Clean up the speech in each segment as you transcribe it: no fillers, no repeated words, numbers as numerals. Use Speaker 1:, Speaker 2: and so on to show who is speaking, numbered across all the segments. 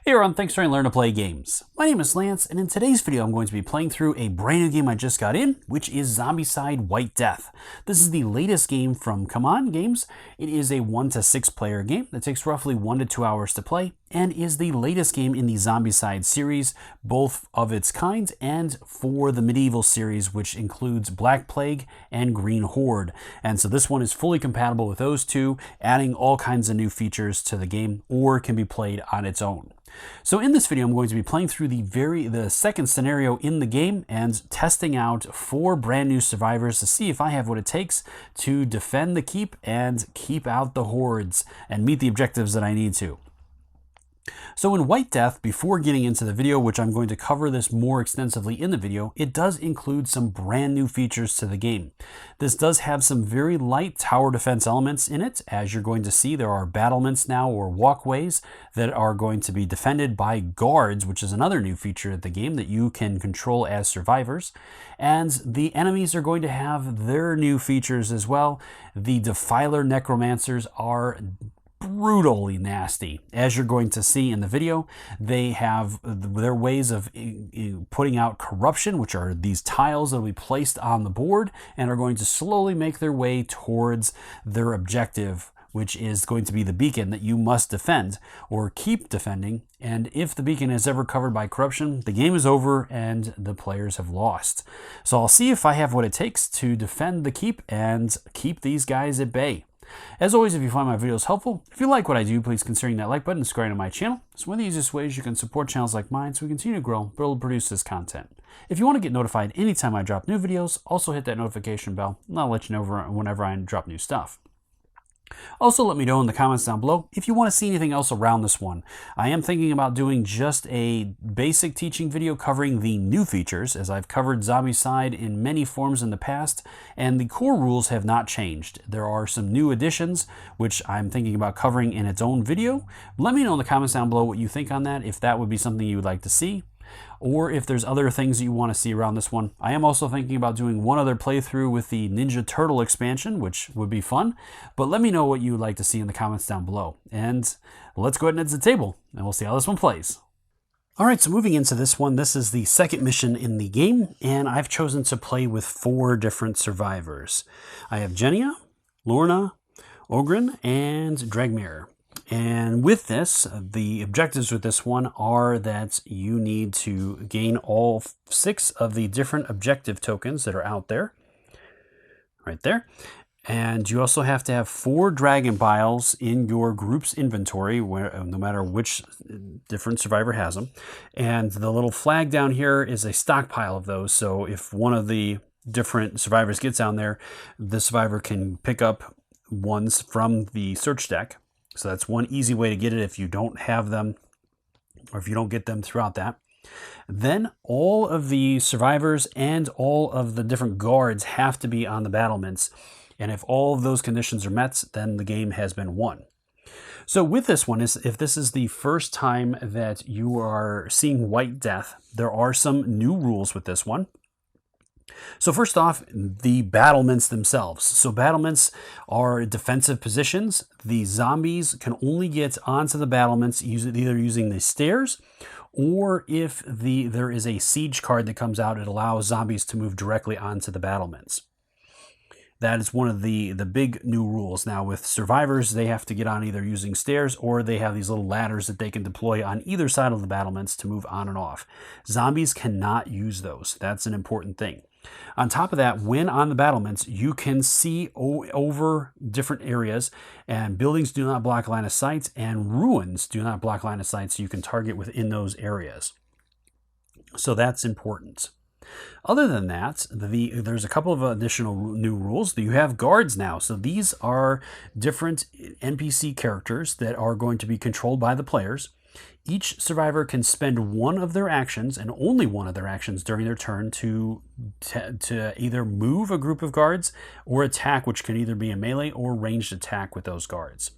Speaker 1: Hey everyone, thanks for learning to play games. My name is Lance, and in today's video I'm going to be playing through a brand new game I just got in, which is Zombicide White Death. This is the latest game from CMON Games. It is a 1 to 6 player game that takes roughly 1 to 2 hours to play, and is the latest game in the Zombicide series, both of its kind and for the medieval series, which includes Black Plague and Green Horde. And so this one is fully compatible with those two, adding all kinds of new features to the game, or can be played on its own. So in this video, I'm going to be playing through the second scenario in the game and testing out 4 brand new survivors to see if I have what it takes to defend the keep and keep out the hordes and meet the objectives that I need to. So in White Death, before getting into the video, which I'm going to cover this more extensively in the video, it does include some brand new features to the game. This does have some very light tower defense elements in it. As you're going to see, there are battlements now, or walkways, that are going to be defended by guards, which is another new feature of the game that you can control as survivors. And the enemies are going to have their new features as well. The Defiler Necromancers are brutally nasty. As you're going to see in the video, they have their ways of putting out corruption, which are these tiles that will be placed on the board and are going to slowly make their way towards their objective, which is going to be the beacon that you must defend or keep defending. And if the beacon is ever covered by corruption, the game is over and the players have lost. So I'll see if I have what it takes to defend the keep and keep these guys at bay. As always, if you find my videos helpful, if you like what I do, please consider that like button and subscribing to my channel. It's one of the easiest ways you can support channels like mine so we continue to grow, build, and produce this content. If you want to get notified anytime I drop new videos, also hit that notification bell, and I'll let you know whenever I drop new stuff. Also, let me know in the comments down below if you want to see anything else around this one. I am thinking about doing just a basic teaching video covering the new features, as I've covered Zombicide in many forms in the past, and the core rules have not changed. There are some new additions, which I'm thinking about covering in its own video. Let me know in the comments down below what you think on that, if that would be something you would like to see, or if there's other things that you want to see around this one. I am also thinking about doing one other playthrough with the Ninja Turtle expansion, which would be fun, but let me know what you would like to see in the comments down below. And let's go ahead and head to the table, and we'll see how this one plays. Alright, so moving into this one, this is the second mission in the game, and I've chosen to play with 4 different survivors. I have Genia, Lorna, Ogren, and Dragmir. And with this, the objectives with this one are that you need to gain all 6 of the different objective tokens that are out there, right there. And you also have to have 4 dragon vials in your group's inventory, no matter which different survivor has them. And the little flag down here is a stockpile of those. So if one of the different survivors gets down there, the survivor can pick up ones from the search deck. So that's one easy way to get it if you don't have them, or if you don't get them throughout that. Then all of the survivors and all of the different guards have to be on the battlements. And if all of those conditions are met, then the game has been won. So with this one, if this is the first time that you are seeing White Death, there are some new rules with this one. So first off, the battlements themselves. So battlements are defensive positions. The zombies can only get onto the battlements either using the stairs, or if there is a siege card that comes out, it allows zombies to move directly onto the battlements. That is one of the big new rules. Now with survivors, they have to get on either using stairs, or they have these little ladders that they can deploy on either side of the battlements to move on and off. Zombies cannot use those. That's an important thing. On top of that, when on the battlements, you can see over different areas, and buildings do not block line of sight, and ruins do not block line of sight, so you can target within those areas. So that's important. Other than that, there's a couple of additional new rules. You have guards now. So these are different NPC characters that are going to be controlled by the players. Each survivor can spend one of their actions, and only one of their actions during their turn, to either move a group of guards or attack, which can either be a melee or ranged attack with those guards.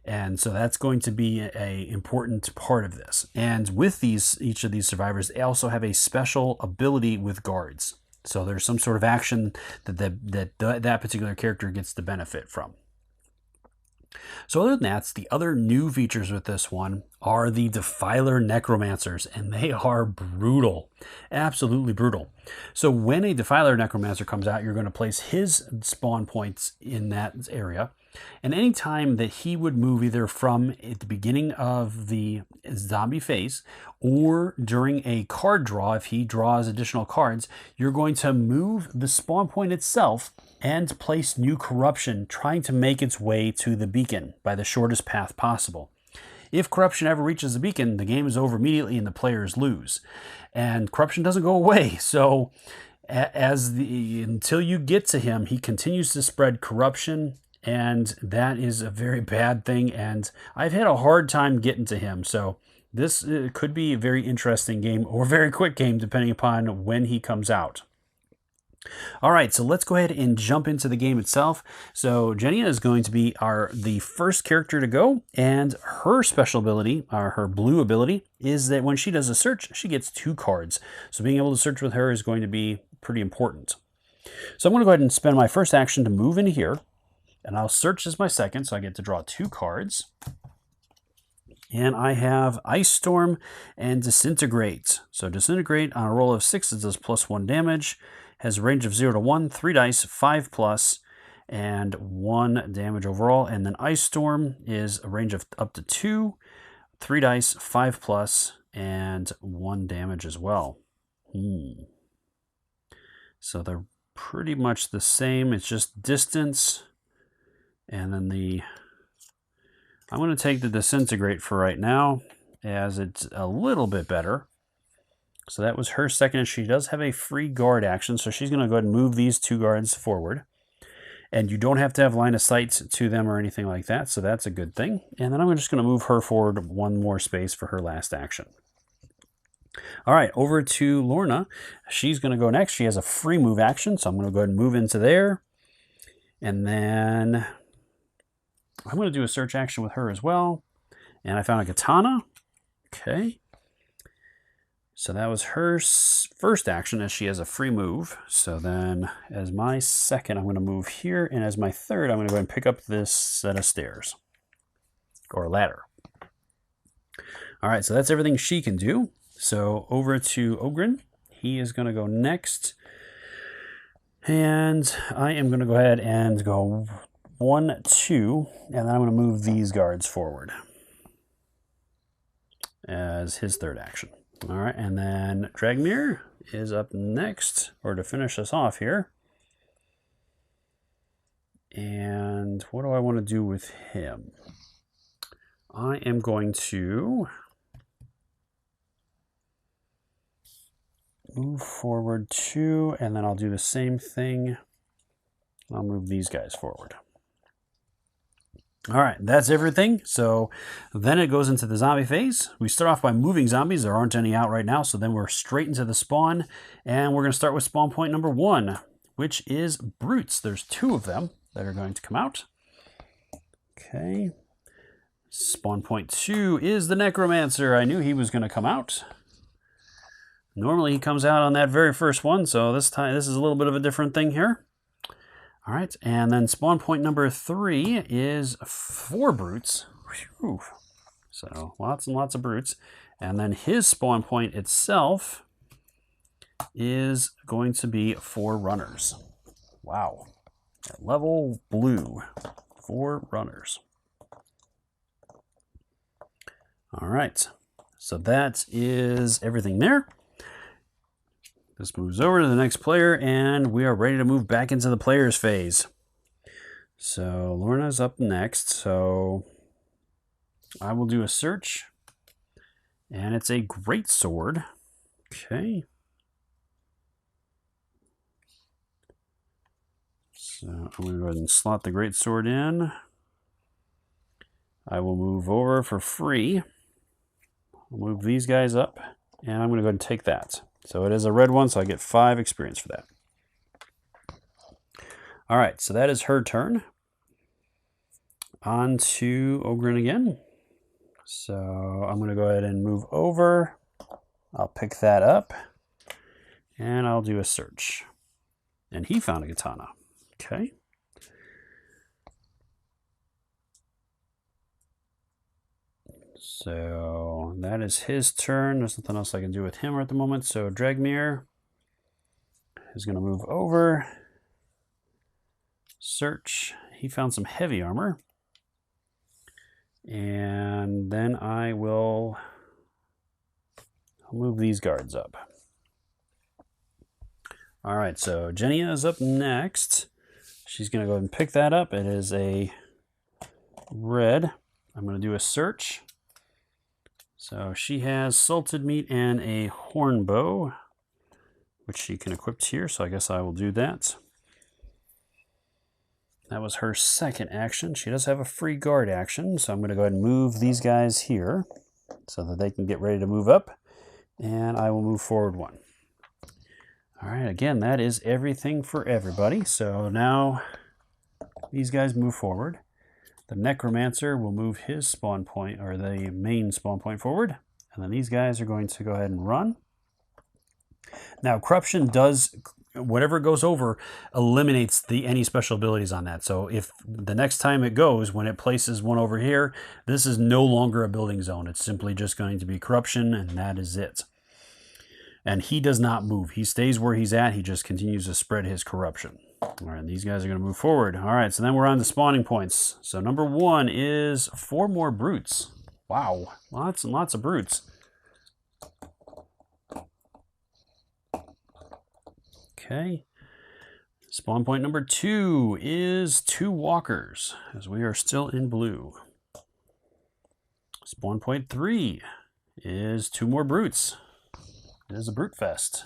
Speaker 1: And so that's going to be an important part of this. And with each of these survivors, they also have a special ability with guards. So there's some sort of action that particular character gets to benefit from. So other than that, the other new features with this one are the Defiler Necromancers, and they are brutal. Absolutely brutal. So when a Defiler Necromancer comes out, you're going to place his spawn points in that area. And anytime that he would move either from at the beginning of the zombie phase or during a card draw, if he draws additional cards, you're going to move the spawn point itself and place new corruption, trying to make its way to the beacon by the shortest path possible. If corruption ever reaches the beacon, the game is over immediately and the players lose. And corruption doesn't go away, so until you get to him, he continues to spread corruption, and that is a very bad thing, and I've had a hard time getting to him, so this could be a very interesting game or a very quick game depending upon when he comes out. All right, so let's go ahead and jump into the game itself. So Jenny is going to be the first character to go, and her special ability, her blue ability, is that when she does a search, she gets 2 cards. So being able to search with her is going to be pretty important. So I'm going to go ahead and spend my first action to move in here, and I'll search as my second, so I get to draw 2 cards. And I have Ice Storm and Disintegrate. So Disintegrate on a roll of 6, it does +1 damage. Has a range of 0 to 1, 3 dice, 5+, and 1 damage overall. And then Ice Storm is a range of up to 2, 3 dice, 5+, and 1 damage as well. So they're pretty much the same. It's just distance. And then I'm going to take the Disintegrate for right now, as it's a little bit better. So that was her second, and she does have a free guard action, so she's going to go ahead and move these 2 guards forward. And you don't have to have line of sight to them or anything like that, so that's a good thing. And then I'm just going to move her forward 1 more space for her last action. All right, over to Lorna. She's going to go next. She has a free move action, so I'm going to go ahead and move into there. And then I'm going to do a search action with her as well. And I found a katana. Okay. So that was her first action, as she has a free move. So then as my second, I'm going to move here. And as my third, I'm going to go ahead and pick up this set of stairs. Or ladder. All right, so that's everything she can do. So over to Ogren. He is going to go next. And I am going to go ahead and go 1, 2. And then I'm going to move these guards forward as his third action. All right, and then Dragmir is up next, or to finish us off here. And what do I want to do with him? I am going to move forward 2, and then I'll do the same thing. I'll move these guys forward. All right, that's everything. So then it goes into the zombie phase. We start off by moving zombies. There aren't any out right now, so then we're straight into the spawn. And we're going to start with spawn point number 1, which is brutes. There's 2 of them that are going to come out. Okay. Spawn point 2 is the Necromancer. I knew he was going to come out. Normally he comes out on that very first one, so this time this is a little bit of a different thing here. All right, and then spawn point number 3 is 4 brutes. Whew. So lots and lots of brutes. And then his spawn point itself is going to be 4 runners. Wow. At level blue, 4 runners. All right, so that is everything there. This moves over to the next player, and we are ready to move back into the players phase. So Lorna's up next, so I will do a search, and it's a great sword. Okay. So I'm going to go ahead and slot the great sword in. I will move over for free. I'll move these guys up, and I'm going to go ahead and take that. So it is a red one, so I get 5 experience for that. All right, so that is her turn. On to Ogren again. So I'm going to go ahead and move over. I'll pick that up, and I'll do a search. And he found a katana. Okay. So that is his turn. There's nothing else I can do with him at the moment. So Dragmir is going to move over. Search. He found some heavy armor. And then I'll move these guards up. All right, so Genia is up next. She's going to go ahead and pick that up. It is a red. I'm going to do a search. So she has salted meat and a horn bow, which she can equip here, so I guess I will do that. That was her second action. She does have a free guard action, so I'm going to go ahead and move these guys here so that they can get ready to move up, and I will move forward one. All right, again, that is everything for everybody. So now these guys move forward. The Necromancer will move his spawn point, or the main spawn point, forward. And then these guys are going to go ahead and run. Now, Corruption does, whatever goes over, eliminates any special abilities on that. So if the next time it goes, when it places one over here, this is no longer a building zone. It's simply just going to be Corruption, and that is it. And he does not move. He stays where he's at. He just continues to spread his corruption. All right, these guys are going to move forward. All right, so then we're on the spawning points. So number 1 is 4 more brutes. Wow, lots and lots of brutes. Okay. Spawn point number 2 is 2 walkers, as we are still in blue. Spawn point 3 is 2 more brutes. It is a brute fest.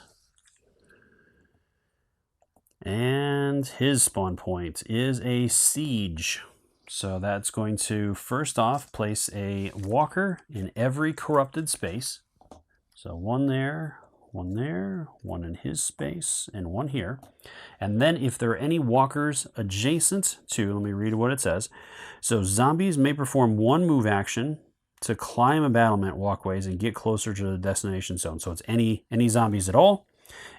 Speaker 1: And his spawn point is a siege. So that's going to, first off, place a walker in every corrupted space. So 1 there, 1 there, 1 in his space, and 1 here. And then if there are any walkers adjacent to, let me read what it says. So zombies may perform 1 move action to climb a battlement walkways and get closer to the destination zone. So it's any zombies at all.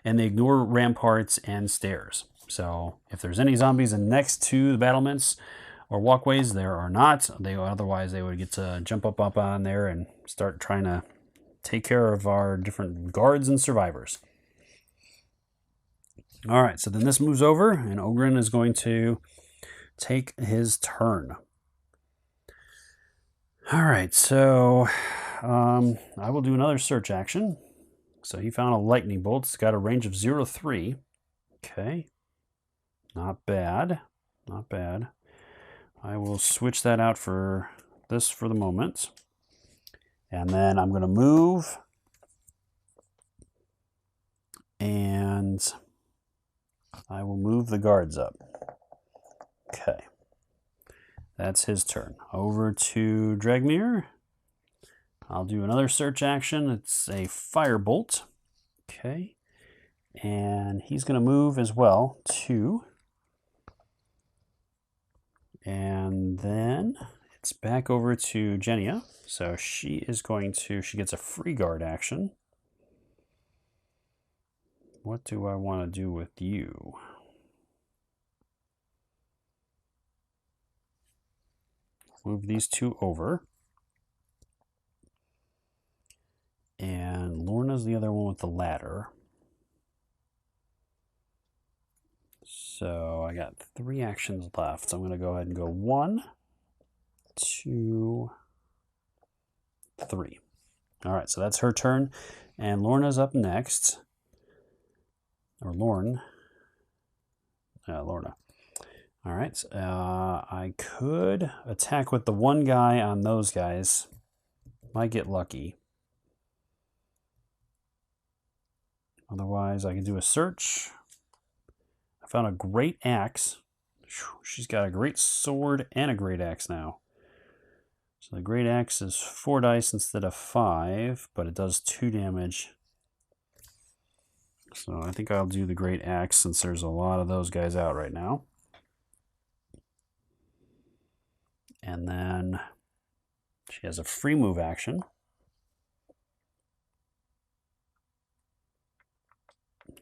Speaker 1: And they ignore ramparts and stairs. So if there's any zombies next to the battlements or walkways, there are not. Otherwise, they would get to jump up on there and start trying to take care of our different guards and survivors. All right, so then this moves over, and Ogren is going to take his turn. All right, so I will do another search action. So he found a lightning bolt. It's got a range of 0 to 3. Okay. Not bad. Not bad. I will switch that out for this for the moment. And then I'm going to move. And I will move the guards up. Okay. That's his turn. Over to Dragmir. I'll do another search action. It's a firebolt. Okay. And he's going to move as well, 2. And then it's back over to Genia. So she gets a free guard action. What do I want to do with you? Move these 2 over. And Lorna's the other one with the ladder. So I got 3 actions left. So I'm going to go ahead and go 1, 2, 3. All right, so that's her turn. And Lorna's up next. Or Lorne. Lorna. All right, I could attack with the 1 guy on those guys. Might get lucky. Otherwise, I can do a search. I found a great axe. She's got a great sword and a great axe now. So the great axe is 4 dice instead of 5, but it does 2 damage. So I think I'll do the great axe since there's a lot of those guys out right now. And then she has a free move action.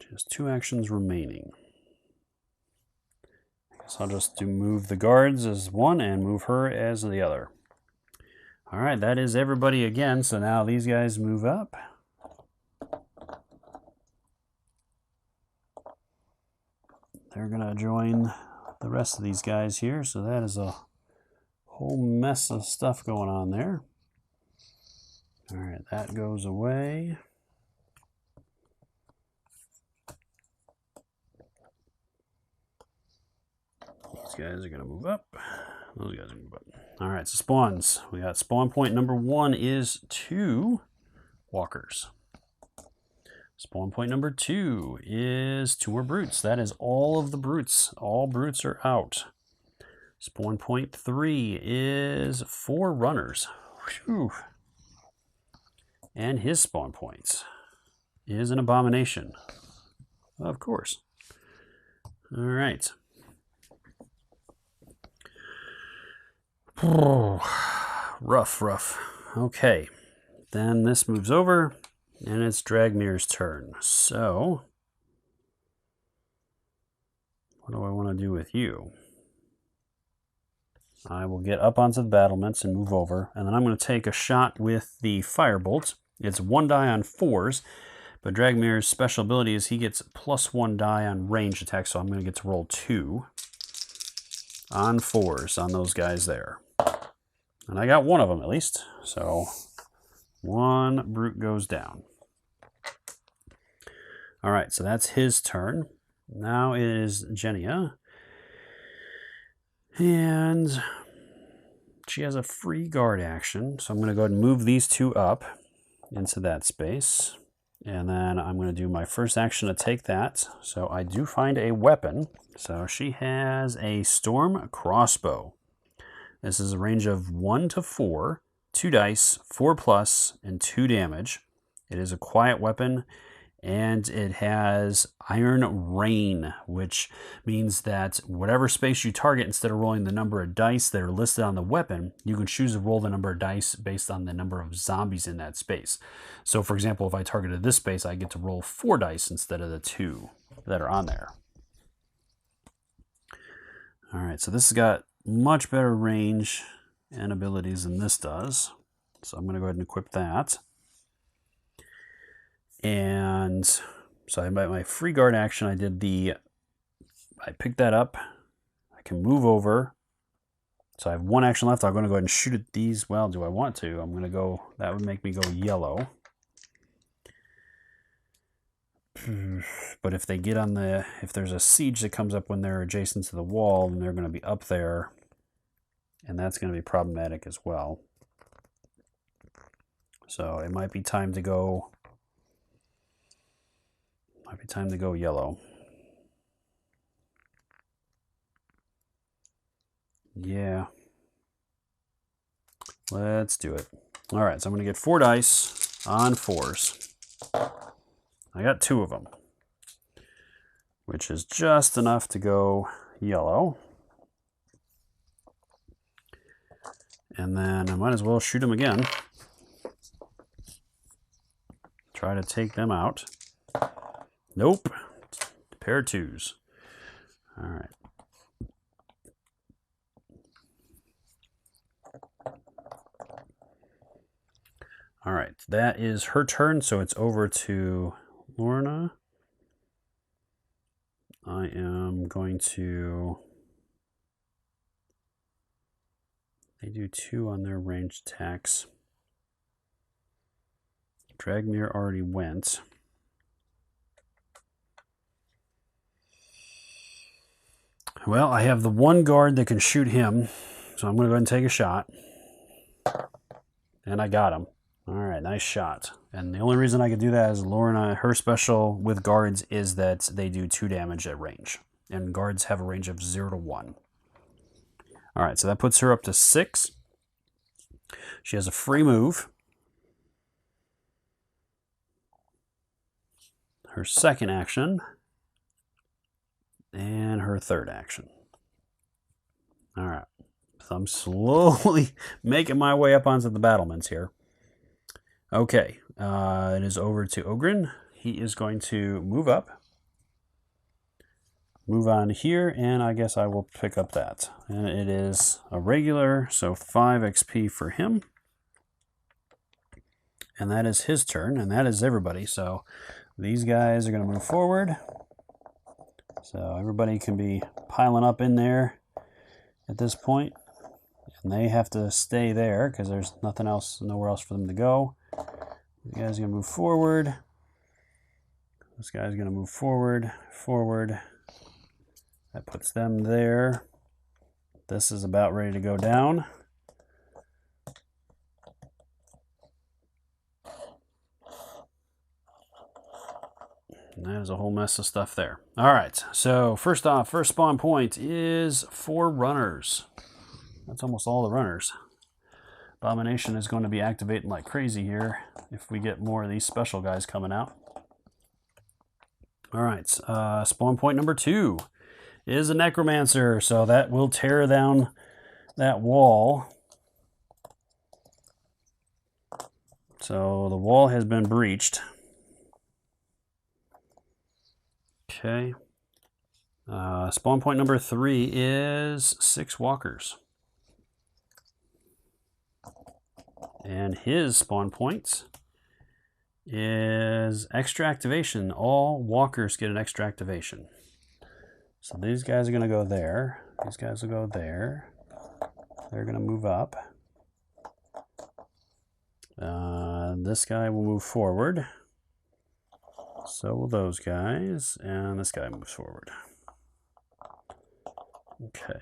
Speaker 1: She has 2 actions remaining. I guess I'll just move the guards as 1 and move her as the other. All right, that is everybody again. So now these guys move up. They're going to join the rest of these guys here. So that is a whole mess of stuff going on there. All right, that goes away. These guys are going to move up. Those guys are going to move up. All right, so spawns. We got spawn point number 1 is 2 walkers. Spawn point number 2 is 2 more brutes. That is all of the brutes. All brutes are out. Spawn point 3 is 4 runners. Whew. And his spawn point is an abomination. Of course. All right. Oh, rough. Okay. Then this moves over, and it's Dragmir's turn. So, what do I want to do with you? I will get up onto the battlements and move over, and then I'm going to take a shot with the firebolt. It's 1 die on 4s, but Dragmir's special ability is he gets +1 die on range attacks, so I'm going to get to roll 2 on 4s on those guys there. And I got 1 of them at least, so 1 brute goes down. All right, so that's his turn. Now it is Genia. And she has a free guard action, so I'm going to go ahead and move these 2 up into that space. And then I'm going to do my first action to take that. So I do find a weapon. So she has a storm crossbow. This is a range of 1 to 4, 2 dice, 4+, and 2 damage. It is a quiet weapon, and it has Iron Rain, which means that whatever space you target, instead of rolling the number of dice that are listed on the weapon, you can choose to roll the number of dice based on the number of zombies in that space. So, for example, if I targeted this space, I get to roll 4 dice instead of the 2 that are on there. All right, so this has got much better range and abilities than this does. So I'm going to go ahead and equip that. And so I my free guard action, I picked that up. I can move over. So I have 1 action left. I'm going to go ahead and shoot at these. Well, do I want to? I'm going to go, that would make me go yellow. But if they get on if there's a siege that comes up when they're adjacent to the wall, then they're going to be up there. And that's going to be problematic as well. So it might be time to go. Yellow. Yeah. Let's do it. All right, so I'm going to get 4 dice on 4s. I got 2 of them, which is just enough to go yellow. And then I might as well shoot them again. Try to take them out. Nope. Pair of 2s. All right. All right, that is her turn, so it's over to Lorna. I am going to... They do 2 on their ranged attacks. Dragmir already went. Well, I have the 1 guard that can shoot him, so I'm going to go ahead and take a shot. And I got him. All right, nice shot. And the only reason I could do that is Lorna, her special with guards is that they do 2 damage at range. And guards have a range of 0 to 1. All right, so that puts her up to 6. She has a free move. Her second action. And her third action. All right, so I'm slowly making my way up onto the battlements here. Okay, it is over to Ogren. He is going to move up. Move on here, and I guess I will pick up that. And it is a regular, so 5 XP for him. and that is his turn, and that is everybody. So these guys are going to move forward. So everybody can be piling up in there at this point, and they have to stay there because there's nothing else, nowhere else for them to go. You guys are going to move forward. This guy's going to move forward, forward. That puts them there. This is about ready to go down. And that is a whole mess of stuff there. All right, so first off, first spawn point is 4 runners. That's almost all the runners. Abomination is going to be activating like crazy here if we get more of these special guys coming out. All right, spawn point number 2 is a necromancer, so that will tear down that wall. So the wall has been breached. Okay. Spawn point number 3 is 6 walkers. And his spawn point is extra activation. All walkers get an extra activation. So these guys are going to go there. These guys will go there. They're going to move up. This guy will move forward. So will those guys, and this guy moves forward. Okay.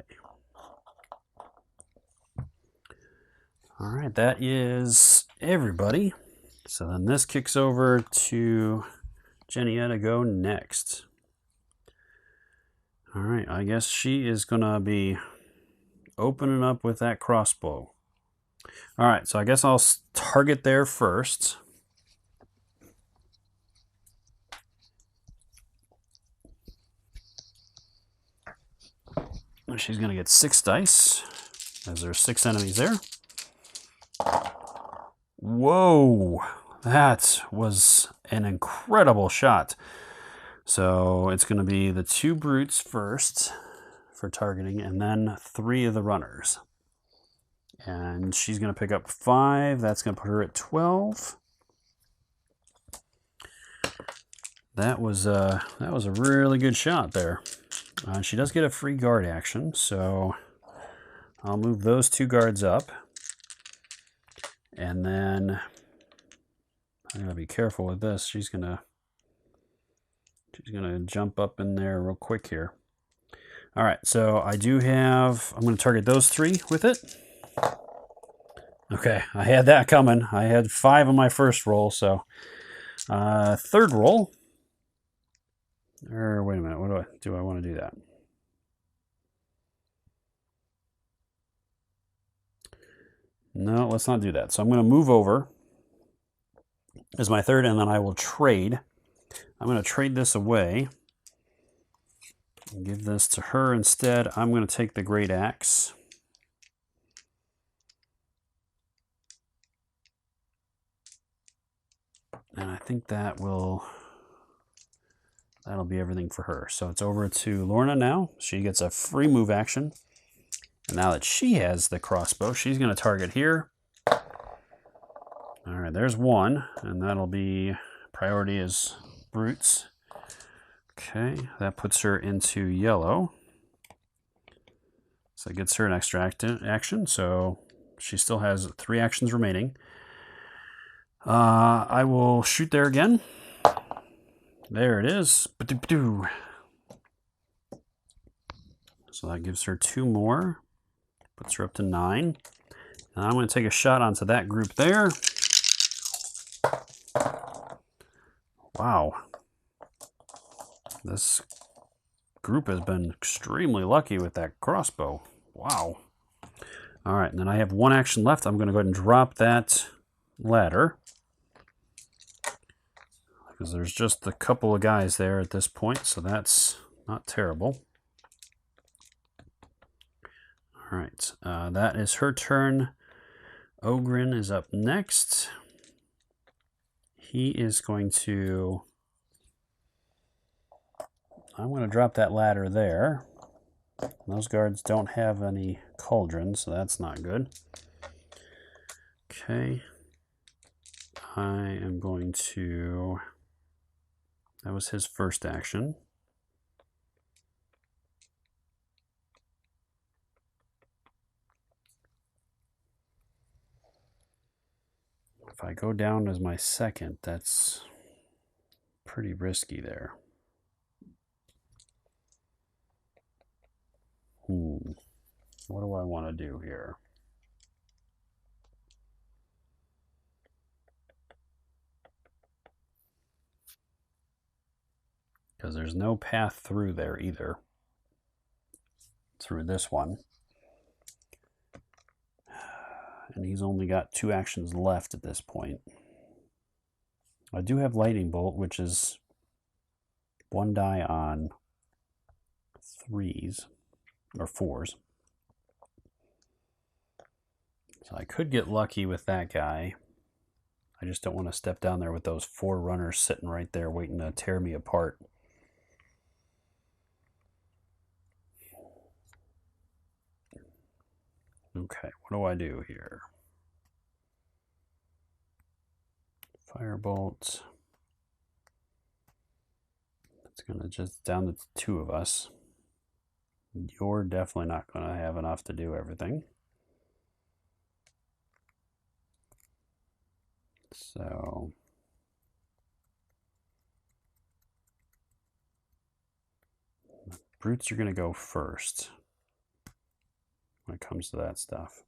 Speaker 1: All right, that is everybody. So then this kicks over to Genia to go next. All right, I guess she is going to be opening up with that crossbow. All right, so I guess I'll target there first. She's going to get 6 dice, as there's 6 enemies there. Whoa, that was an incredible shot. So it's going to be the 2 brutes first for targeting, and then 3 of the runners. And she's going to pick up 5. That's going to put her at 12. That was a really good shot there. She does get a free guard action, so I'll move those 2 guards up. And then I'm going to be careful with this. She's going to jump up in there real quick here. All right, so I do have, I'm going to target those 3 with it. Okay, I had that coming. I had 5 on my first roll, so third roll. Or wait a minute, what do I want to do that? No, let's not do that. So I'm going to move over as my third, and then I will trade. I'm going to trade this away and give this to her instead. I'm going to take the great axe. And I think that'll be everything for her. So it's over to Lorna now. She gets a free move action. And now that she has the crossbow, she's going to target here. All right, there's 1. And that'll be, priority is brutes. Okay, that puts her into yellow. So it gets her an extra action. So she still has 3 actions remaining. I will shoot there again. There it is. So that gives her 2 more. Puts her up to 9. And I'm going to take a shot onto that group there. Wow. This group has been extremely lucky with that crossbow. Wow. All right, and then I have 1 action left. I'm going to go ahead and drop that ladder, because there's just a couple of guys there at this point, so that's not terrible. All right, that is her turn. Ogren is up next. He is going to... I'm going to drop that ladder there. Those guards don't have any cauldrons, so that's not good. Okay. I am going to, that was his first action. If I go down as my second, that's pretty risky there. What do I want to do here? Because there's no path through there either. Through this one. And he's only got 2 actions left at this point. I do have Lightning Bolt, which is 1 die on 3s, or 4s. So I could get lucky with that guy. I just don't want to step down there with those 4 runners sitting right there waiting to tear me apart. Okay, what do I do here? Firebolt. It's going to just down to 2 of us. You're definitely not going to have enough to do everything. So brutes are going to go first when it comes to that stuff.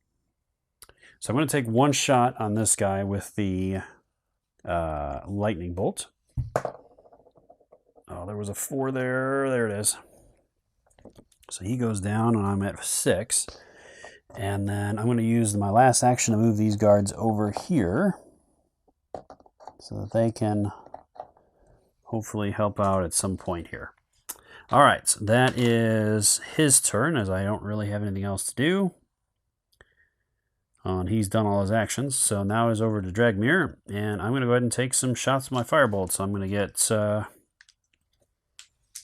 Speaker 1: So I'm going to take 1 shot on this guy with the lightning bolt. Oh, there was a 4 there. There it is. So he goes down and I'm at 6. And then I'm going to use my last action to move these guards over here so that they can hopefully help out at some point here. All right, so that is his turn, as I don't really have anything else to do. And he's done all his actions, so now is over to Dragmere, and I'm going to go ahead and take some shots with my firebolt. So I'm going to get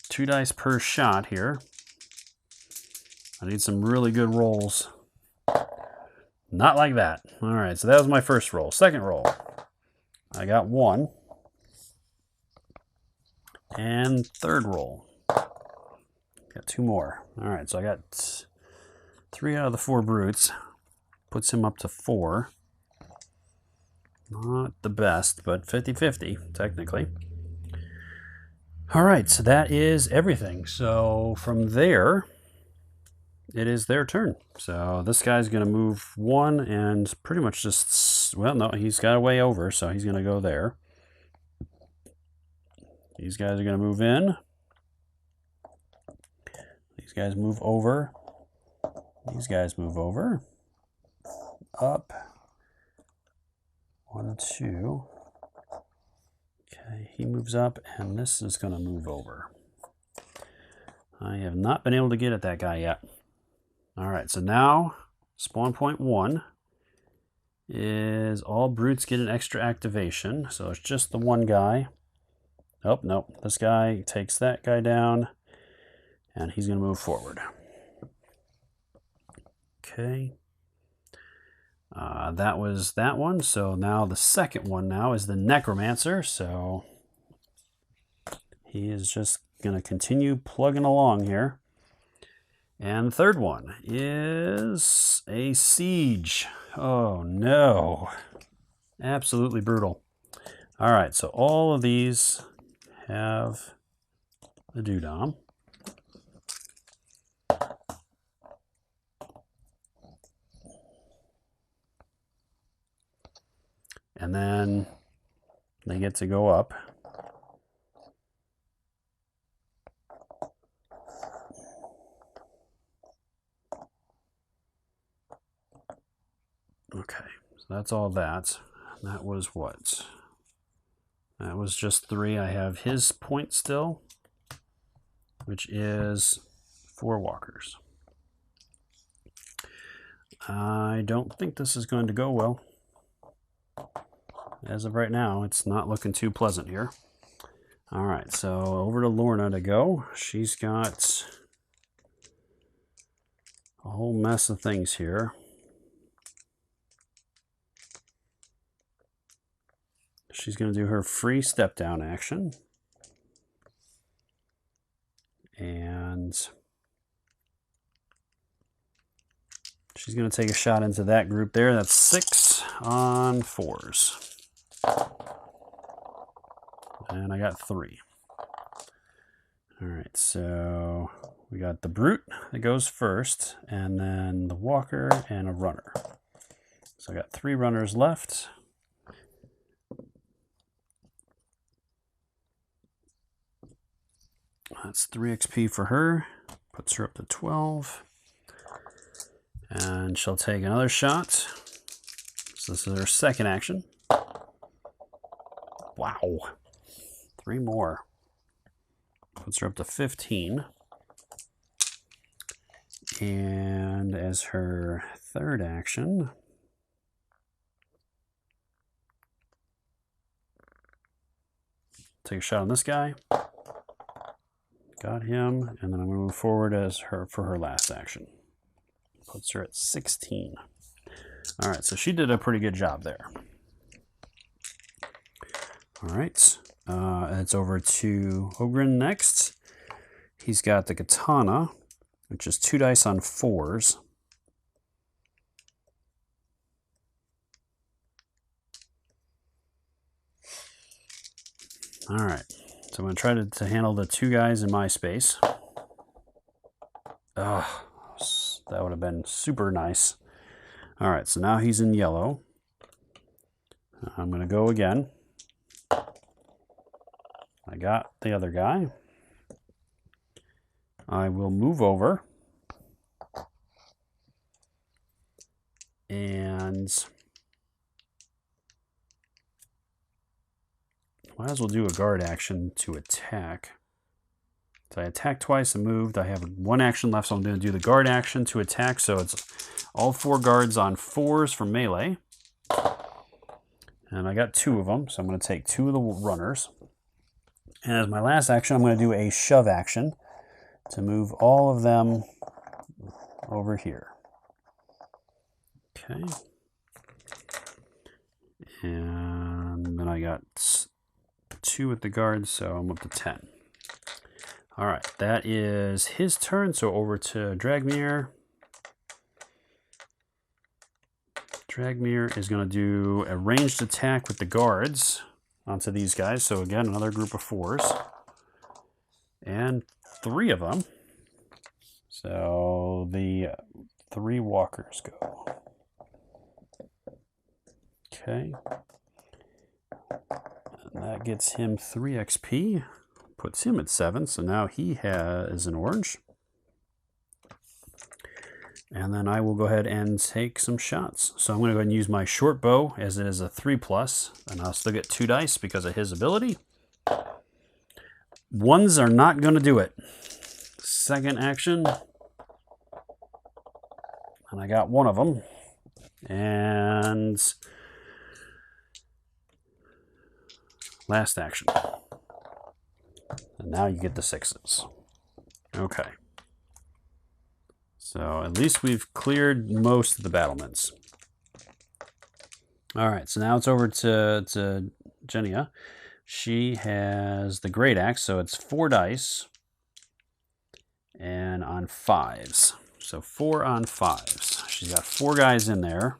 Speaker 1: 2 dice per shot here. I need some really good rolls. Not like that. All right, so that was my first roll. Second roll, I got 1. And third roll, got 2 more. All right, so I got 3 out of the 4 brutes. Puts him up to 4. Not the best, but 50-50, technically. All right, so that is everything. So from there, it is their turn. So this guy's going to move 1 and pretty much just, well, no, he's got a way over, so he's going to go there. These guys are going to move in. These guys move over. These guys move over. Up. 1, 2. Okay, he moves up, and this is going to move over. I have not been able to get at that guy yet. All right, so now spawn point 1 is all brutes get an extra activation. So it's just the 1 guy. Oh, no, this guy takes that guy down, and he's going to move forward. Okay. That was that one. So now the second one now is the Necromancer. So he is just going to continue plugging along here. And the third one is a Siege. Oh, no. Absolutely brutal. All right, so all of these have the Doodom. And then they get to go up. Okay, so that's all that. That was what? That was just 3. I have his point still, which is 4 walkers. I don't think this is going to go well. As of right now, it's not looking too pleasant here. All right, so over to Lorna to go. She's got a whole mess of things here. she's going to do her free step down action. And she's going to take a shot into that group there. That's 6 on 4s. And I got 3. All right, so we got the brute that goes first, and then the walker and a runner. So I got 3 runners left. That's 3 XP for her. Puts her up to 12. And she'll take another shot. So this is her second action. Wow. 3 more. Puts her up to 15. And as her third action, take a shot on this guy. Got him, and then I'm going to move forward as her for her last action. Puts her at 16. All right, so she did a pretty good job there. All right, it's over to Ogren next. He's got the katana, which is 2 dice on 4s. All right, so I'm going to try to handle the 2 guys in my space. That would have been super nice. All right, so now he's in yellow. I'm going to go again. I got the other guy. I will move over. And might as well do a guard action to attack. So I attacked twice and moved. I have 1 action left, so I'm going to do the guard action to attack. So it's all 4 guards on 4s for melee. And I got 2 of them, so I'm going to take 2 of the runners. And as my last action, I'm going to do a shove action to move all of them over here. Okay. And then I got 2 with the guards, so I'm up to 10. All right, that is his turn, so over to Dragmir. Dragmir is going to do a ranged attack with the guards onto these guys. So again, another group of 4s. And 3 of them. So the 3 walkers go. Okay. And that gets him 3 XP. Puts him at 7, so now he has an orange. And then I will go ahead and take some shots. So I'm going to go ahead and use my short bow as it is a 3+, and I'll still get 2 dice because of his ability. 1s are not going to do it. Second action, and I got 1 of them. And last action. And now you get the 6s. Okay. So at least we've cleared most of the battlements. All right, so now it's over to Genia. She has the great axe, so it's 4 dice and on 5s. So 4 on 5s. She's got 4 guys in there.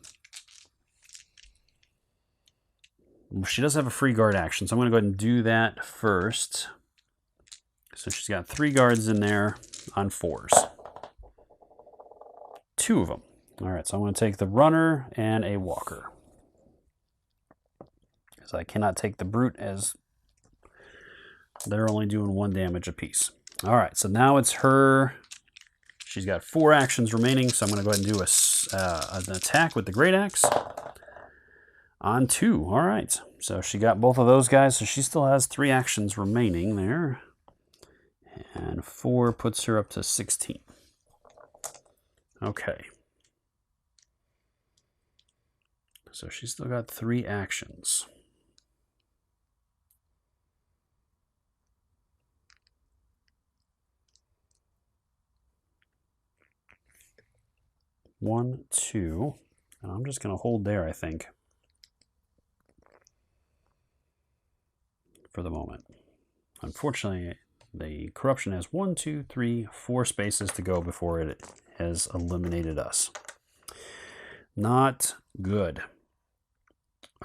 Speaker 1: She does have a free guard action, so I'm going to go ahead and do that first. So she's got 3 guards in there on 4s. 2 of them. All right, so I'm going to take the runner and a walker. Because I cannot take the brute as they're only doing 1 damage apiece. All right, so now it's her. She's got 4 actions remaining, so I'm going to go ahead and do an attack with the great axe. On 2, all right. So she got both of those guys, so she still has 3 actions remaining there. And 4 puts her up to 16. Okay. So she's still got 3 actions. One, 2, and I'm just going to hold there, I think. for the moment. Unfortunately, the corruption has 1, 2, 3, 4 spaces to go before it has eliminated us. Not good.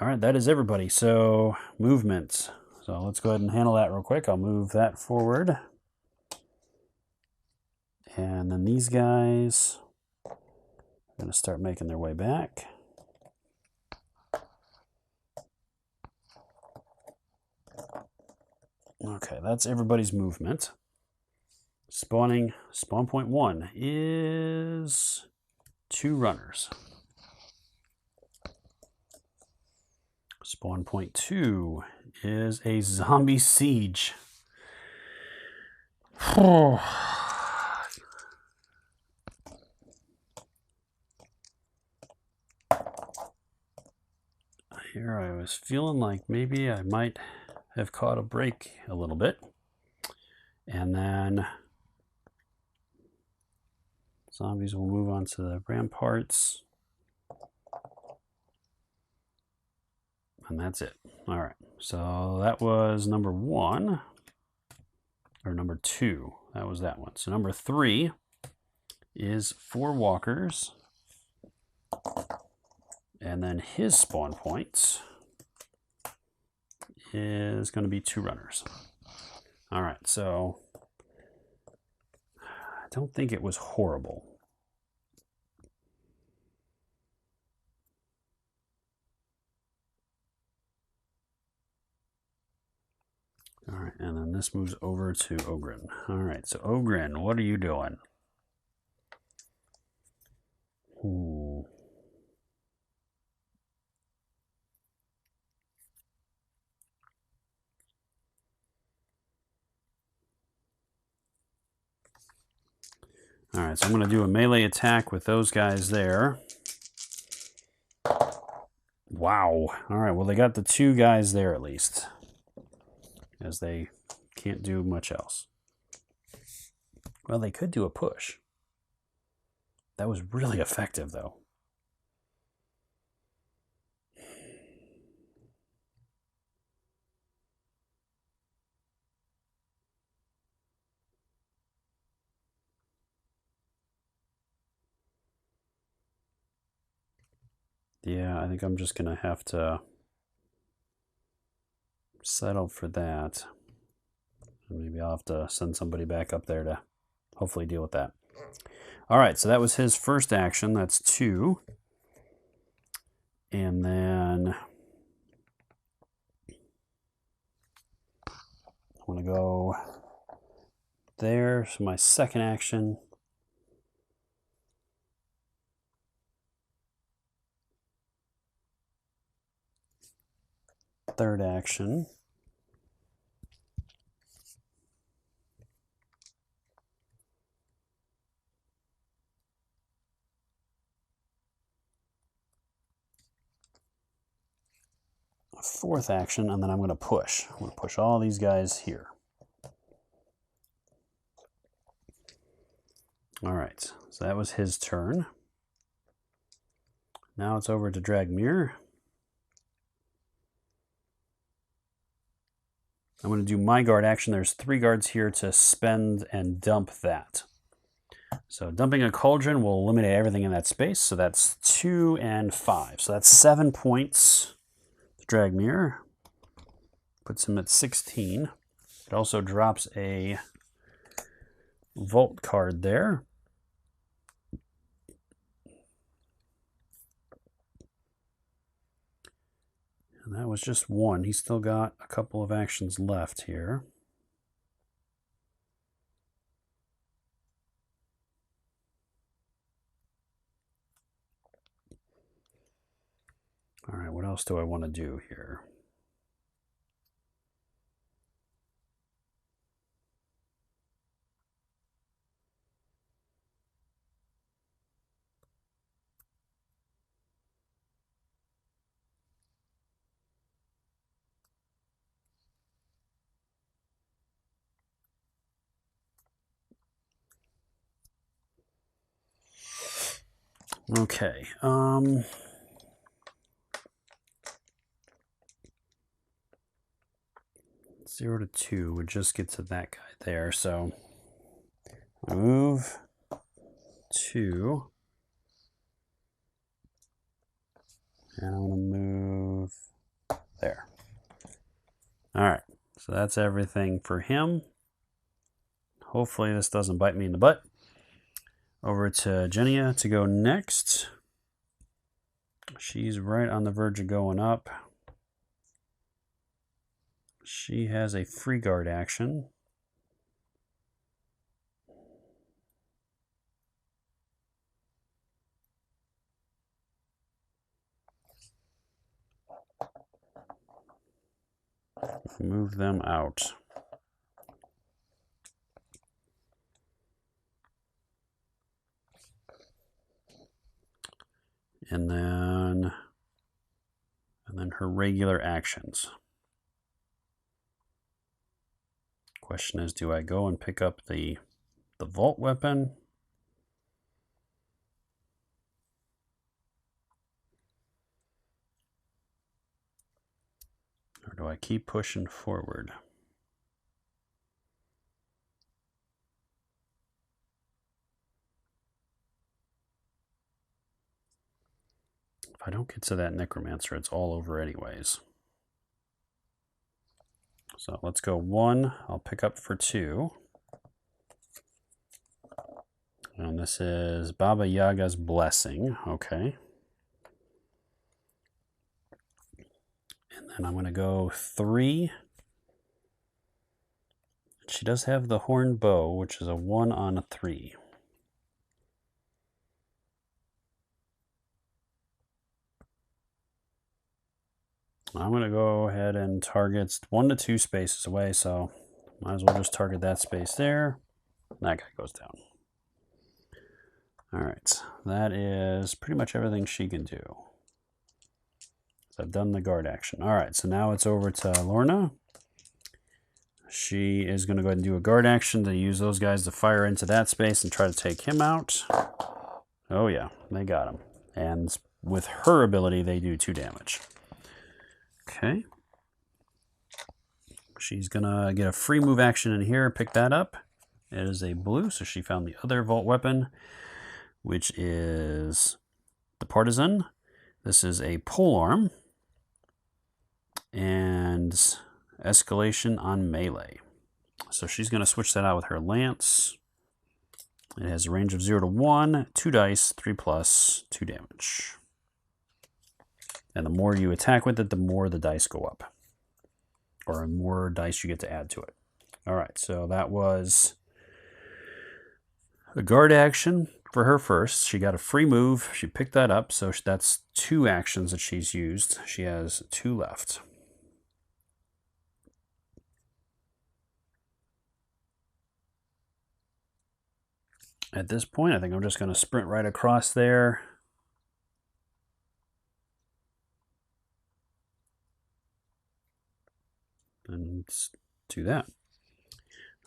Speaker 1: All right, that is everybody. So movement. So let's go ahead and handle that real quick. I'll move that forward. And then these guys are going to start making their way back. Okay, that's everybody's movement. Spawn point 1 is 2 runners. Spawn point 2 is a zombie siege. Here I was feeling like maybe I might have caught a break a little bit. And then zombies will move on to the ramparts. And that's it. All right. So that was number 1. Or number 2. That was that one. So number 3 is 4 walkers. And then his spawn points is going to be 2 runners. All right, so I don't think it was horrible. All right, and then this moves over to Ogren. All right, so Ogren, what are you doing? All right, so I'm going to do a melee attack with those guys there. Wow. All right, well, they got the 2 guys there at least, as they can't do much else. Well, they could do a push. That was really effective, though. Yeah, I think I'm just going to have to settle for that. And maybe I'll have to send somebody back up there to hopefully deal with that. All right, so that was his first action. That's 2. And then I want to go there. So my second action. Third action. Fourth action, and then I'm going to push. I'm going to push all these guys here. All right, so that was his turn. Now it's over to Dragmir. I'm going to do my guard action. There's 3 guards here to spend and dump that. So dumping a cauldron will eliminate everything in that space. So that's 2 and 5. So that's 7 points. Dragmir puts him at 16. It also drops a vault card there. And that was just 1. He's still got a couple of actions left here. All right, what else do I want to do here? Okay. 0 to 2 would just get to that guy there. So move 2. And I'm going to move there. All right, so that's everything for him. Hopefully this doesn't bite me in the butt. Over to Genia to go next. She's right on the verge of going up. She has a free guard action. Move them out. And then her regular actions. Question is, do I go and pick up the vault weapon? Or do I keep pushing forward? If I don't get to that necromancer, it's all over anyways. So let's go 1. I'll pick up for 2. And this is Baba Yaga's Blessing. Okay. And then I'm going to go 3. She does have the horned bow, which is a 1 on a 3. I'm going to go ahead and target 1 to 2 spaces away, so might as well just target that space there. That guy goes down. All right, that is pretty much everything she can do. So I've done the guard action. All right, so now it's over to Lorna. She is going to go ahead and do a guard action to use those guys to fire into that space and try to take him out. Oh yeah, they got him. And with her ability, they do 2 damage. Okay. She's going to get a free move action in here, pick that up. It is a blue, so she found the other vault weapon, which is the Partisan. This is a polearm and escalation on melee. So she's going to switch that out with her lance. It has a range of 0 to 1, 2 dice, 3+, 2 damage. And the more you attack with it, the more the dice go up. Or the more dice you get to add to it. All right, so that was a guard action for her first. She got a free move. She picked that up, so that's 2 actions that she's used. She has 2 left. At this point, I think I'm just going to sprint right across there. And let's do that.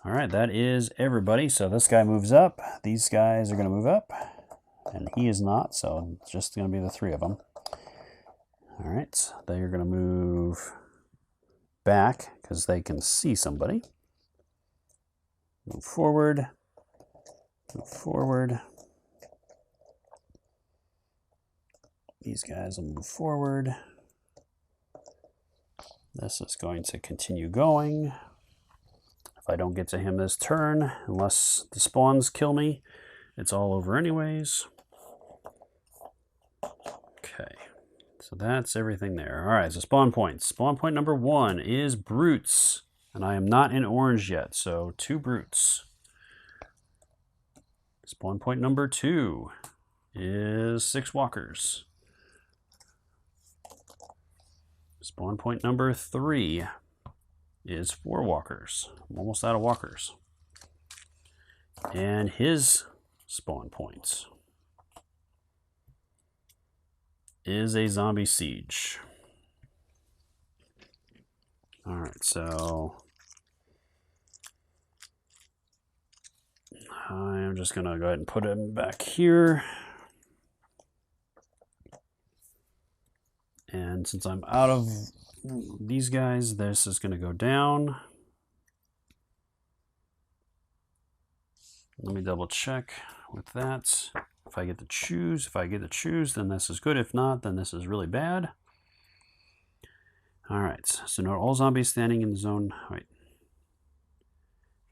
Speaker 1: All right, that is everybody. So this guy moves up. These guys are going to move up. And he is not, so it's just going to be the 3 of them. All right, they are going to move back because they can see somebody. Move forward. Move forward. These guys will move forward. This is going to continue going. If I don't get to him this turn, unless the spawns kill me, it's all over anyways. Okay, so that's everything there. All right, so spawn points. Spawn point number 1 is brutes, and I am not in orange yet, so 2 brutes. Spawn point number 2 is 6 walkers. Spawn point number 3 is 4 walkers. I'm almost out of walkers. And his spawn point is a zombie siege. All right, so I'm just going to go ahead and put him back here. And since I'm out of these guys, this is going to go down. Let me double check with that. If I get to choose, then this is good. If not, then this is really bad. All right, so note all zombies standing in the zone. Wait.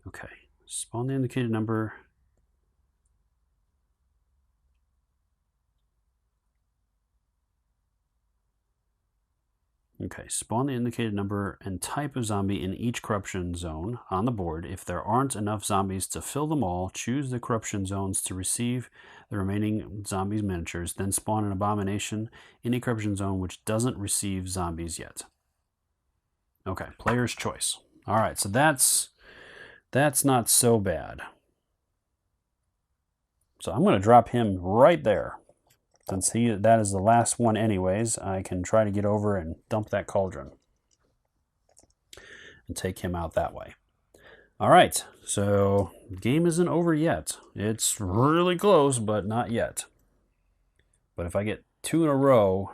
Speaker 1: Okay, spawn the indicated number. Okay, spawn the indicated number and type of zombie in each corruption zone on the board. If there aren't enough zombies to fill them all, choose the corruption zones to receive the remaining zombies miniatures, then spawn an abomination in a corruption zone which doesn't receive zombies yet. Okay, player's choice. All right, so that's not so bad. So I'm going to drop him right there. Since that is the last one anyways, I can try to get over and dump that cauldron and take him out that way. All right, so the game isn't over yet. It's really close, but not yet. But if I get 2 in a row,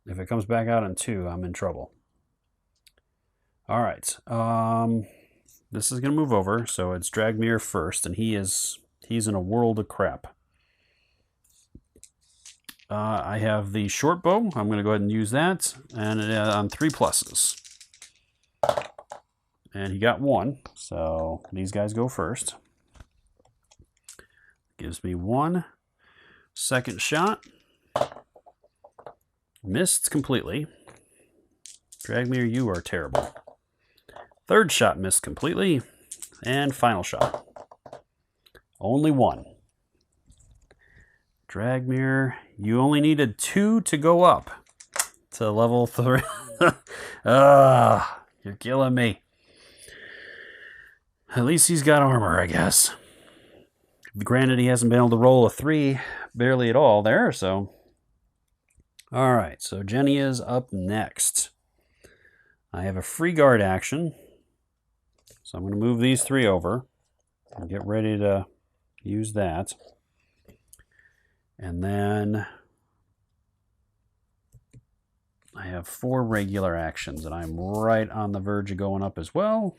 Speaker 1: if it comes back out in 2, I'm in trouble. All right, this is going to move over, so it's Dragmir first, and he's in a world of crap. I have the short bow. I'm going to go ahead and use that, and on 3 pluses. And he got 1, so these guys go first. Gives me 1. Second shot. Missed completely. Dragmir, you are terrible. Third shot missed completely. And final shot. Only 1. Dragmir, you only needed 2 to go up to level 3. You're killing me. At least he's got armor, I guess. Granted, he hasn't been able to roll a 3 barely at all there, so. All right, so Jenny is up next. I have a free guard action. So I'm going to move these 3 over and get ready to use that. And then I have 4 regular actions, and I'm right on the verge of going up as well,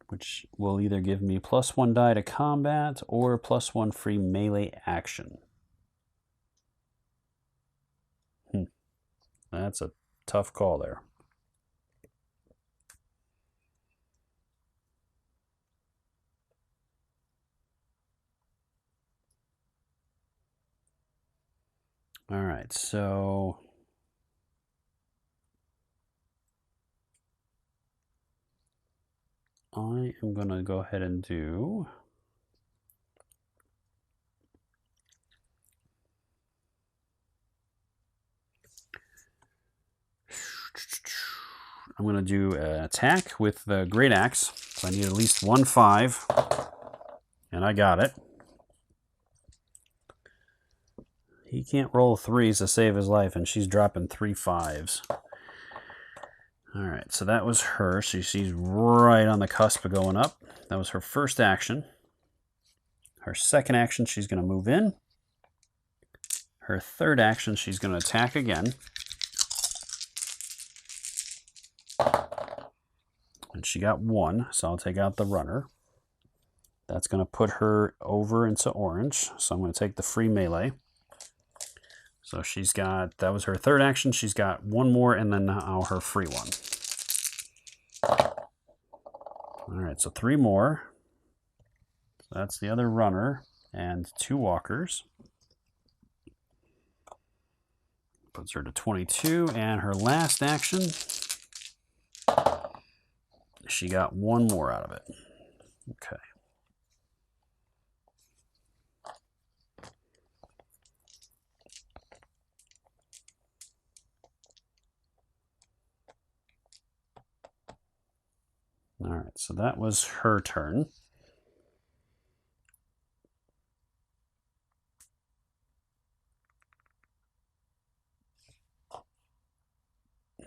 Speaker 1: which will either give me +1 die to combat or +1 free melee action. That's a tough call there. All right, so I am going to go ahead and do I'm going to do an attack with the Great Axe. So I need at least 1 5, and I got it. He can't roll 3s to save his life, and she's dropping 3 5s. All right, so that was her. She's right on the cusp of going up. That was her first action. Her second action, she's going to move in. Her third action, she's going to attack again. And she got 1, so I'll take out the runner. That's going to put her over into orange, so I'm going to take the free melee. So she's got, that was her third action. She's got 1 more, and then now her free one. All right, so 3 more. So that's the other runner and 2 walkers. Puts her to 22, and her last action, she got 1 more out of it. Okay. All right, so that was her turn.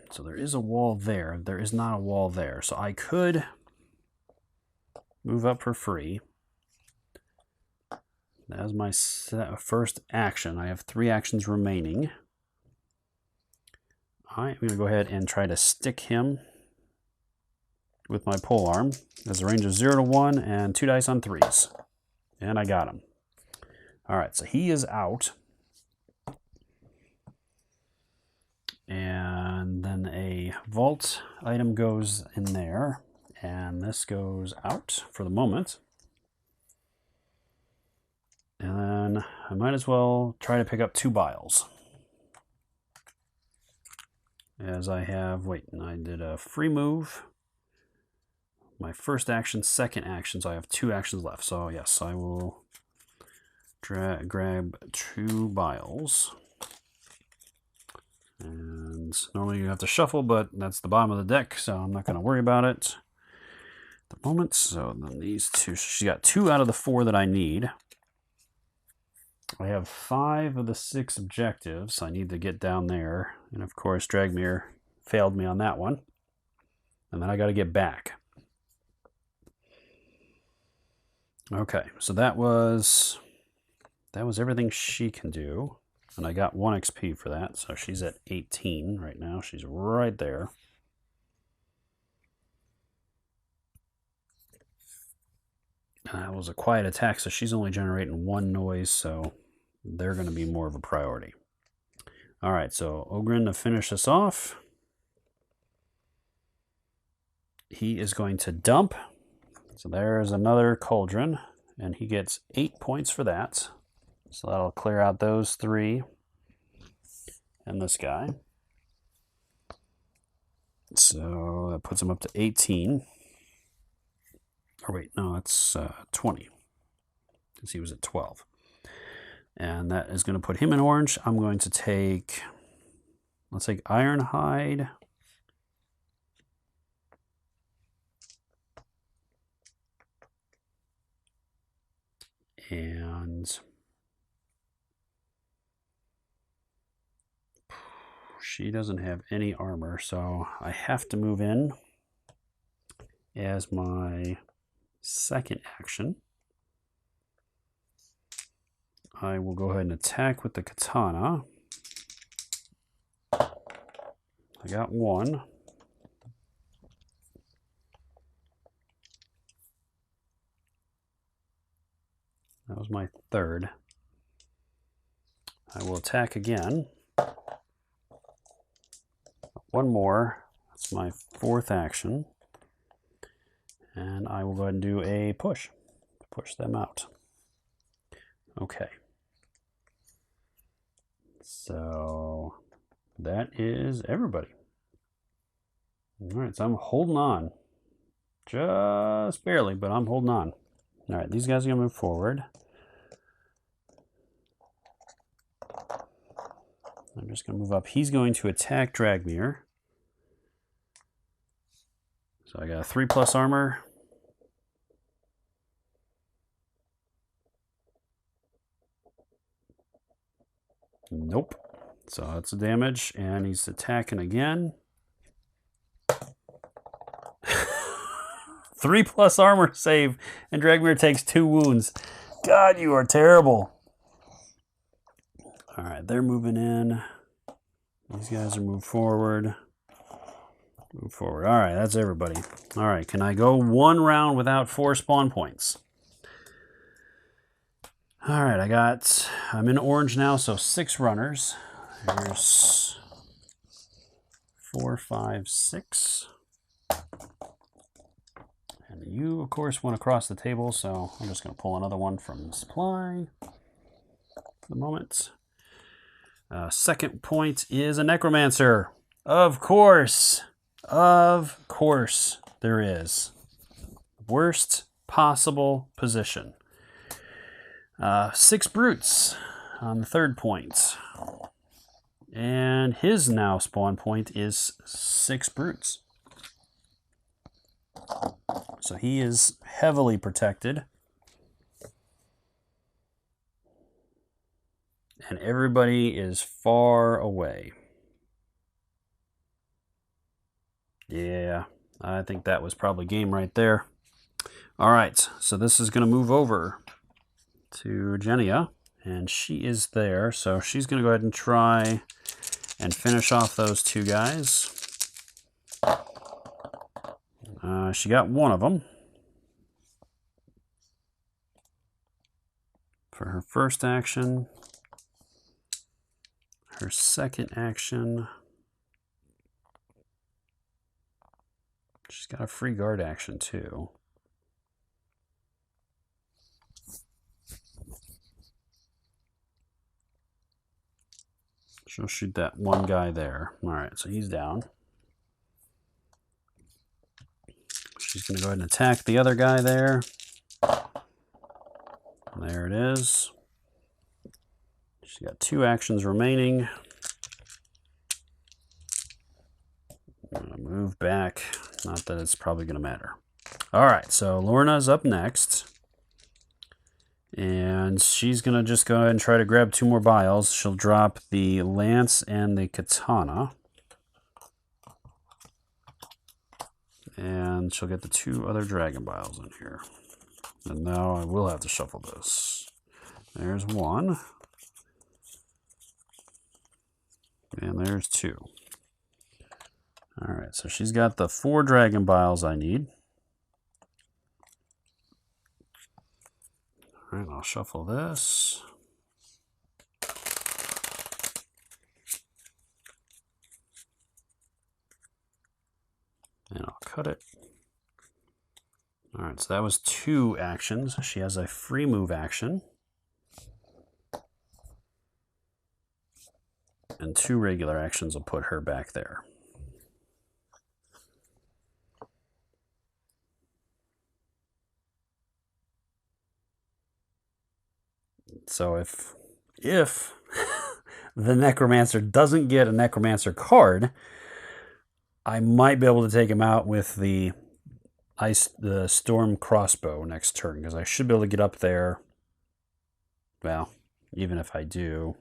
Speaker 1: So there is a wall there. There is not a wall there. So I could move up for free. That was my first action. I have 3 actions remaining. I'm going to go ahead and try to stick him with my pole arm. There's a range of 0 to 1 and 2 dice on 3s. And I got him. All right, so he is out. And then a vault item goes in there. And this goes out for the moment. And then I might as well try to pick up 2 vials. As I have, wait, and I did a free move. My first action, second action, so I have 2 actions left. So yes, I will grab 2 vials. And normally you have to shuffle, but that's the bottom of the deck, so I'm not going to worry about it at the moment. So then these 2, she got 2 out of the 4 that I need. I have 5 of the 6 objectives. I need to get down there. And of course, Dragmere failed me on that one. And then I got to get back. Okay, so that was everything she can do. And I got 1 XP for that, so she's at 18 right now. She's right there. That was a quiet attack, so she's only generating 1 noise, so they're going to be more of a priority. All right, so Ogren, to finish this off, he is going to dump. So there's another cauldron, and he gets 8 points for that. So that'll clear out those 3 and this guy. So that puts him up to 18. Or wait, no, it's 20. Because he was at 12. And that is going to put him in orange. I'm going to take, let's take Ironhide. And she doesn't have any armor, so I have to move in as my second action. I will go ahead and attack with the katana. I got 1. That was my 3rd. I will attack again. 1 more. That's my 4th action. And I will go ahead and do a push. Push them out. Okay. So that is everybody. All right, so I'm holding on. Just barely, but I'm holding on. All right, these guys are going to move forward. I'm just going to move up. He's going to attack Dragmere. So I got a 3+ armor. Nope. So that's a damage, and he's attacking again. 3+ armor save, and Dragmere takes 2 wounds. God, you are terrible. All right, they're moving in. These guys are moving forward. Move forward. All right, that's everybody. All right, can I go 1 round without 4 spawn points? All right, I'm in orange now, so 6 runners. There's 4, 5, 6. And you, of course, went across the table, so I'm just going to pull another one from supply for the moment. Second point is a necromancer. Of course there is. Worst possible position. 6 brutes on the 3rd point. And his now spawn point is 6 brutes. So he is heavily protected. And everybody is far away. Yeah, I think that was probably game right there. All right, so this is going to move over to Genia, and she is there. So she's going to go ahead and try and finish off those 2 guys. She got one of them. For her first action. Her second action. She's got a free guard action too. She'll shoot that one guy there. Alright, so he's down. She's going to go ahead and attack the other guy there. There it is. She's got 2 actions remaining. I'm going to move back. Not that it's probably going to matter. Alright, so Lorna's up next. And she's going to just go ahead and try to grab 2 more vials. She'll drop the lance and the katana. And she'll get the 2 other dragon vials in here. And now I will have to shuffle this. There's 1. And there's 2. Alright, so she's got the 4 dragon vials I need. Alright, I'll shuffle this. And I'll cut it. Alright, so that was 2 actions. She has a free move action. And 2 regular actions will put her back there. So if the Necromancer doesn't get a Necromancer card, I might be able to take him out with the Storm Crossbow next turn, because I should be able to get up there. Well, even if I do,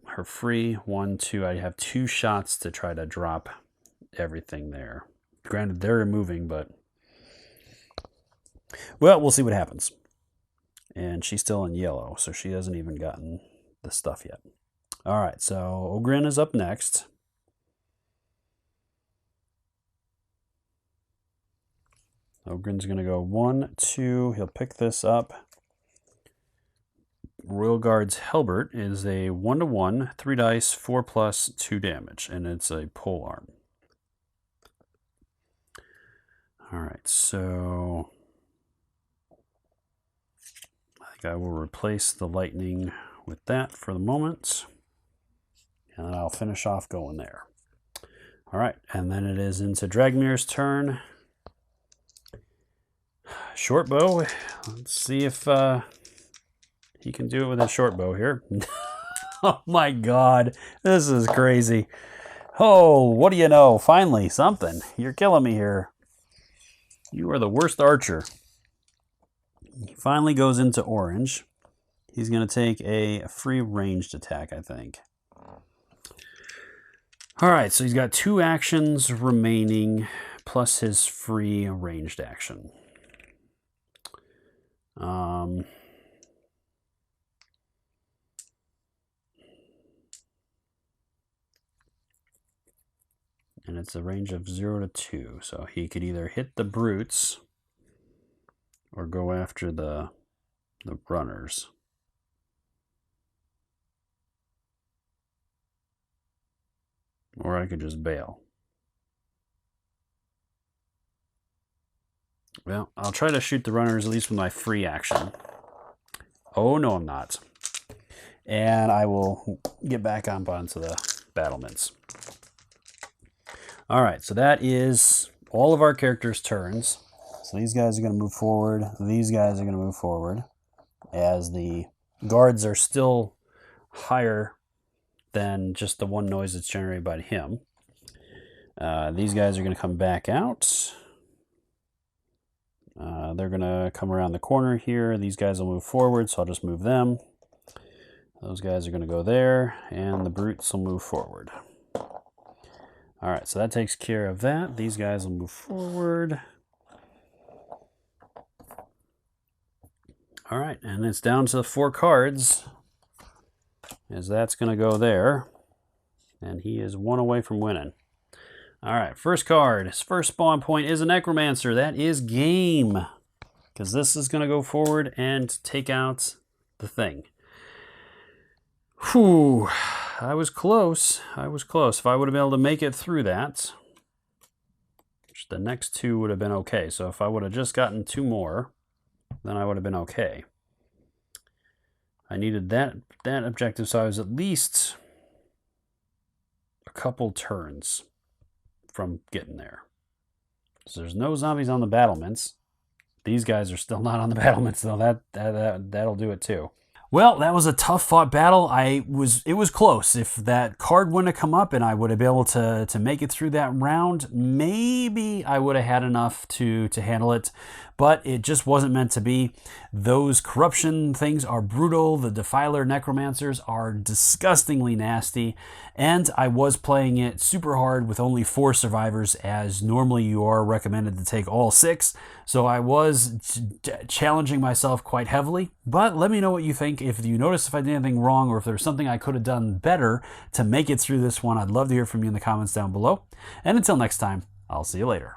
Speaker 1: her free 1, 2. I have 2 shots to try to drop everything there. Granted, they're moving, but well, we'll see what happens. And she's still in yellow, so she hasn't even gotten the stuff yet. All right, so Ogren is up next. Ogren's going to go 1, 2. He'll pick this up. Royal Guard's Halbert is a 1/1, 3 dice, 4+, 2 damage, and it's a pole arm. All right, so I think I will replace the lightning with that for the moment, and then I'll finish off going there. All right, and then it is into Dragmir's turn. Short bow. Let's see if he can do it with a short bow here. Oh my god, this is crazy. Oh, what do you know? Finally, something. You're killing me here. You are the worst archer. He finally goes into orange. He's going to take a free ranged attack, I think. Alright, so he's got 2 actions remaining, plus his free ranged action. And it's a range of 0 to 2, so he could either hit the brutes or go after the runners. Or I could just bail. Well, I'll try to shoot the runners at least with my free action. Oh, no, I'm not. And I will get back on onto the battlements. Alright, so that is all of our characters' turns. So these guys are going to move forward. These guys are going to move forward. As the guards are still higher than just the 1 noise that's generated by him. These guys are going to come back out. They're going to come around the corner here. These guys will move forward, so I'll just move them. Those guys are going to go there, and the brutes will move forward. Alright, so that takes care of that. These guys will move forward. Alright, and it's down to 4 cards, as that's going to go there. And he is 1 away from winning. All right, first card. His first spawn point is a Necromancer. That is game. Because this is going to go forward and take out the thing. Whew. I was close. I was close. If I would have been able to make it through that, the next two would have been okay. So if I would have just gotten 2 more, then I would have been okay. I needed that objective, so I was at least a couple turns from getting there. So there's no zombies on the battlements. These guys are still not on the battlements, though. That'll do it too. Well, that was a tough fought battle. It was close. If that card wouldn't have come up and I would have been able to make it through that round, maybe I would have had enough to handle it. But it just wasn't meant to be. Those corruption things are brutal. The Defiler Necromancers are disgustingly nasty. And I was playing it super hard with only 4 survivors, as normally you are recommended to take all 6. So I was challenging myself quite heavily. But let me know what you think. If you notice if I did anything wrong or if there's something I could have done better to make it through this one, I'd love to hear from you in the comments down below. And until next time, I'll see you later.